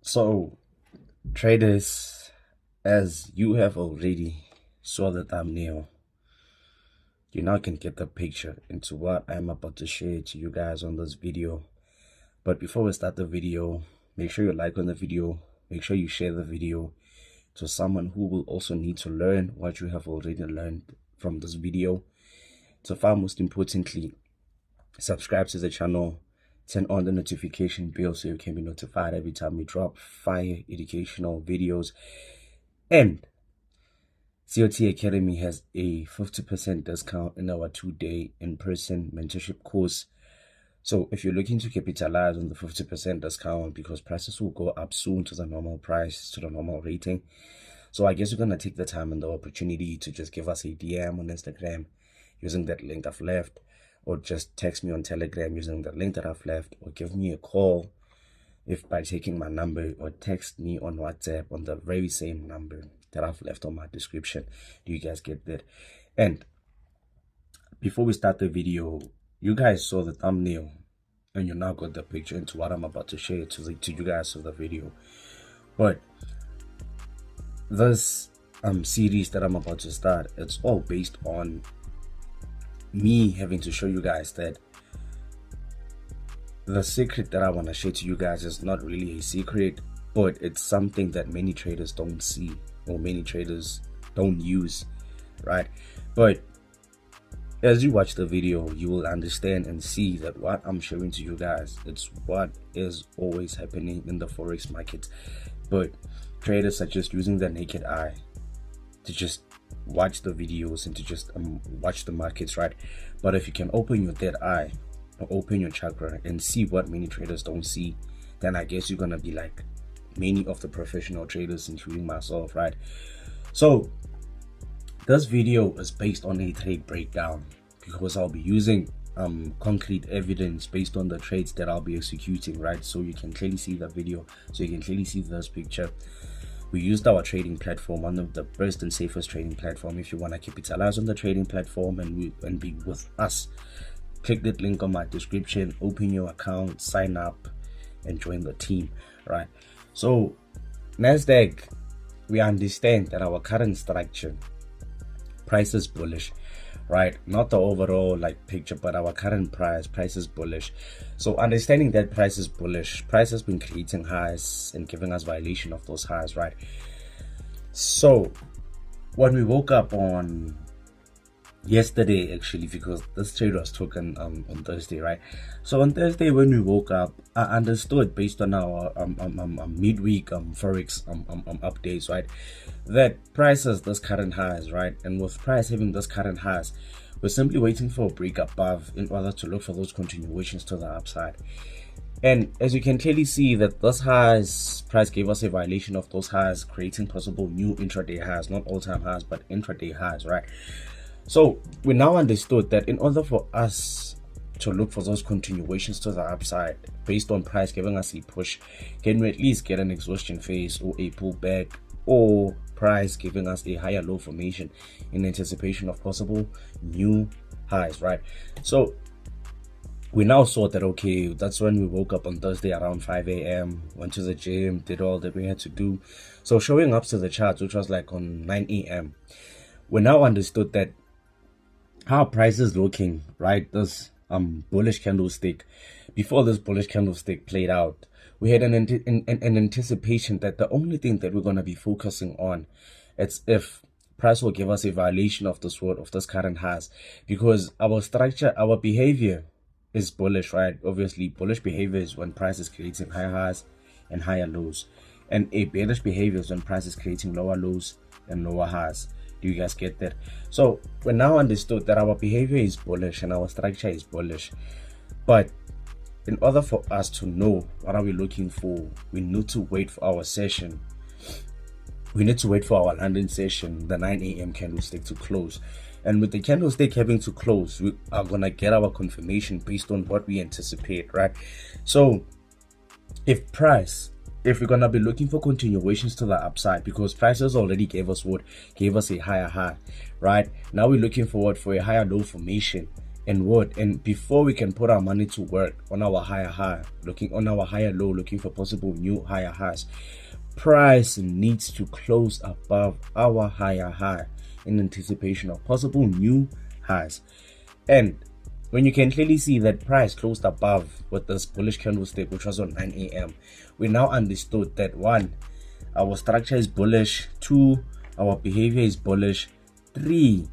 So, traders, as you have already saw the thumbnail, you now can get the picture into what I'm about to share to you guys on this video. But before we start the video, make sure you like on the video, make sure you share the video to someone who will also need to learn what you have already learned from this video. So far, most importantly, subscribe to the channel, turn on the notification bell so you can be notified every time we drop fire educational videos. And COT Academy has a 50% discount in our 2-day in-person mentorship course. So if you're looking to capitalize on the 50% discount, because prices will go up soon to the normal price, to the normal rating, so I guess you're going to take the time and the opportunity to just give us a DM on Instagram using that link I've left, or just text me on Telegram using the link that I've left, or give me a call if by taking my number, or text me on WhatsApp on the very same number that I've left on my description. Do you guys get that? And before we start the video, you guys saw the thumbnail and you now got the picture into what I'm about to share to you guys of the video. But this series that I'm about to start, it's all based on me having to show you guys that the secret that I want to share to you guys is not really a secret, but it's something that many traders don't see, or many traders don't use, right? But as you watch the video, you will understand and see that what I'm showing to you guys, it's what is always happening in the Forex market. But traders are just using their naked eye to just watch the videos and to just watch the markets, right? But if you can open your third eye, or open your chakra, and see what many traders don't see, then I guess you're gonna be like many of the professional traders, including myself, right? So this video is based on a trade breakdown, because I'll be using concrete evidence based on the trades that I'll be executing, right? So you can clearly see the video, so you can clearly see this picture. We used our trading platform, one of the best and safest trading platform. If you want to capitalize on the trading platform and be with us, click that link on my description, open your account, sign up, and join the team, right? So Nasdaq, we understand that our current structure, price is bullish, right? Not the overall like picture, but our current price is bullish. So understanding that price is bullish, price has been creating highs and giving us violation of those highs, right? So when we woke up on yesterday, actually, because this trade was taken on Thursday, right? So on Thursday when we woke up, I understood based on our midweek Forex updates, right, that price has this current highs, right? And with price having this current highs, we're simply waiting for a break above in order to look for those continuations to the upside. And as you can clearly see that this highs, price gave us a violation of those highs, creating possible new intraday highs, not all-time highs, but intraday highs, right? So we now understood that in order for us to look for those continuations to the upside, based on price giving us a push, can we at least get an exhaustion phase or a pullback, or price giving us a higher low formation in anticipation of possible new highs, right? So we now saw that, okay, that's when we woke up on Thursday around 5 a.m, went to the gym, did all that we had to do. So showing up to the charts, which was like on 9 a.m, we now understood that how price is looking, right? This bullish candlestick, before this bullish candlestick played out, we had an anticipation that the only thing that we're going to be focusing on, it's if price will give us a violation of this word, of this current highs, because our structure, our behavior is bullish, right? Obviously bullish behavior is when price is creating higher highs and higher lows, and a bearish behavior is when price is creating lower lows and lower highs. Do you guys get that? So we now understood that our behavior is bullish and our structure is bullish, but in order for us to know what are we looking for, we need to wait for our session. We need to wait for our London session, the 9 a.m candlestick, to close. And with the candlestick having to close, we are gonna get our confirmation based on what we anticipate, right? So if we're gonna be looking for continuations to the upside, because prices already gave us a higher high, right? Now we're looking forward for a higher low formation And before we can put our money to work on our higher high, looking on our higher low, looking for possible new higher highs, price needs to close above our higher high in anticipation of possible new highs. And when you can clearly see that price closed above with this bullish candlestick, which was on 9 a.m., we now understood that 1, our structure is bullish, 2, our behavior is bullish, 3,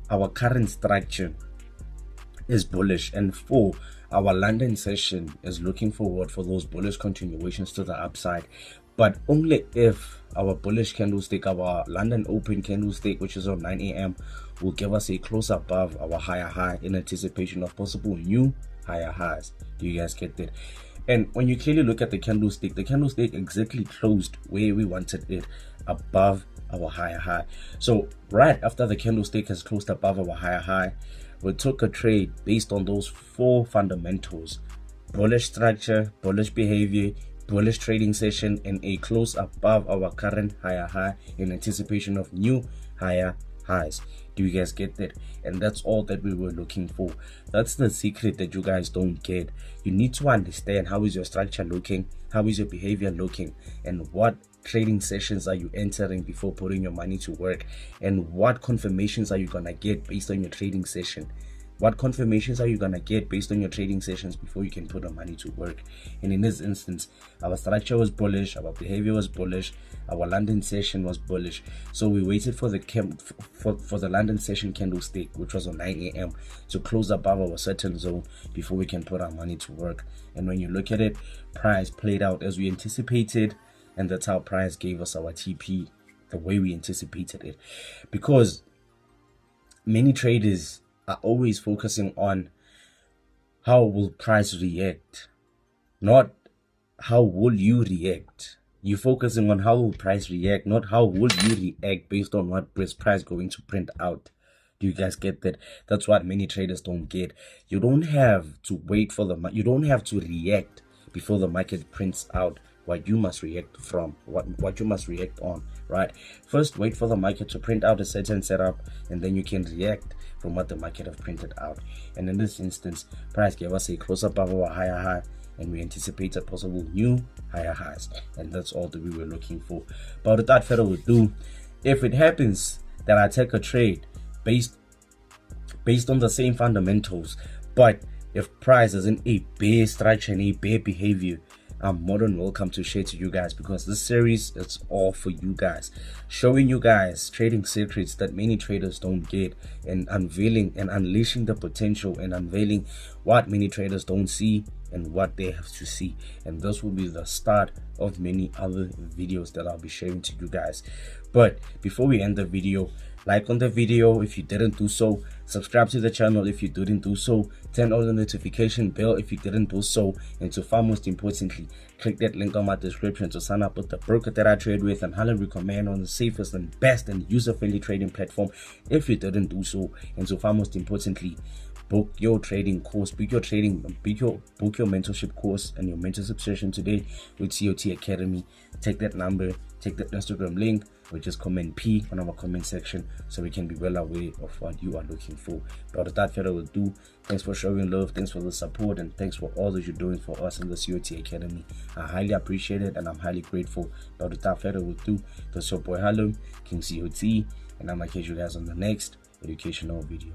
our current structure is bullish, and 4, our London session is looking forward for those bullish continuations to the upside, but only if our bullish candlestick, our London open candlestick, which is on 9 a.m., will give us a close above our higher high in anticipation of possible new higher highs. Do you guys get that? And when you clearly look at the candlestick exactly closed where we wanted it, above our higher high. So right after the candlestick has closed above our higher high, we took a trade based on those 4 fundamentals: bullish structure, bullish behavior, bullish trading session, and a close above our current higher high in anticipation of new higher highs. Do you guys get that? And that's all that we were looking for. That's the secret that you guys don't get. You need to understand how is your structure looking, how is your behavior looking, and what trading sessions are you entering before putting your money to work, and what confirmations are you gonna get based on your trading session. What confirmations are you gonna get based on your trading sessions before you can put your money to work? And in this instance, our structure was bullish, our behavior was bullish, our London session was bullish. So we waited for the for the London session candlestick, which was on 9 a.m., to close above our certain zone before we can put our money to work. And when you look at it, price played out as we anticipated, and that's how price gave us our TP the way we anticipated it. Because many traders are always focusing on how will price react, not how will you react. You're focusing on how will price react, not how will you react based on what is price going to print out. Do you guys get that? That's what many traders don't get. You don't have to wait for you don't have to react before the market prints out what you must react from, what you must react on, right? First, wait for the market to print out a certain setup, and then you can react from what the market have printed out. And in this instance, price gave us a close above our higher high, and we anticipated possible new higher highs, and that's all that we were looking for. But without further ado, if it happens that I take a trade based on the same fundamentals, but if price is in a bear structure and a bear behavior, I'm more than welcome to share to you guys, because this series is all for you guys, showing you guys trading secrets that many traders don't get, and unveiling and unleashing the potential and unveiling what many traders don't see and what they have to see. And this will be the start of many other videos that I'll be sharing to you guys. But before we end the video, like on the video if you didn't do so, subscribe to the channel if you didn't do so, turn on the notification bell if you didn't do so, and to far most importantly, click that link on my description to sign up with the broker that I trade with and highly recommend on the safest and best and user-friendly trading platform if you didn't do so. And to far most importantly, book your trading course, book your mentorship course and your mentorship session today with COT Academy. Take that number, take that Instagram link, or just comment P on our comment section so we can be well aware of what you are looking for. But without further ado, thanks for showing love, thanks for the support, and thanks for all that you're doing for us in the COT Academy. I highly appreciate it and I'm highly grateful. But without further ado, that's your boy Halum, King COT, and I'm gonna catch you guys on the next educational video.